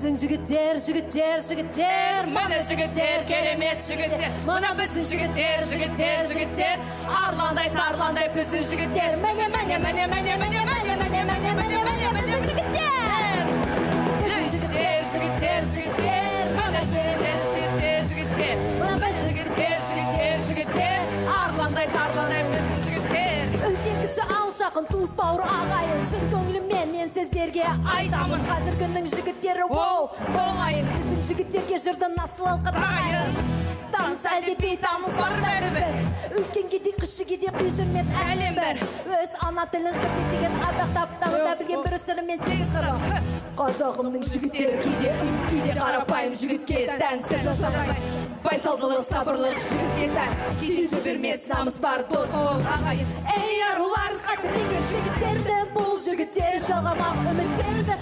біздің жігіттер, жігіттер, жігіттер. Міне жігіттер, керемет жігіттер. Мына біздің жігіттер, жігіттер, жігіттер. Арландай, тарландай біздің жігіттер. Міне, міне, міне, міне, міне, міне, міне, міне, міне, міне, біздің жігіттер. Жігіттер, жігіттер, жігіттер. Міне жігіттер, жігіттер. Мына біздің жігіттер, жігіттер, жігіттер. Арландай, тарландай біздің жігіттер. Үлкен кісі алшақын туыс бауыр ағайын, шын көңіліммен мен сіздерге айтамын. Қазір күннің жігіттері воу болайын. Біздің жігіттерге жырды насыл алқытайын. Таныс әлде бейтаныс бар бәрібір. Үлкен кеде кіші кеде құйсырмет әлем бір. Өз ана тілін қыртетеген ардақтап дамыта білген бір сырымен сегіз қыры. Қазағымның жігіттері кейде қарапайым жігітке тәнсіз жасамай. Байсалдылық, сабырлық жігітке тән. Кейде жібермес намыс бар дос ағайын. Ей арулар, қадірлеген жігіттерді, бұл жігіттер жалғамақ үміттерді.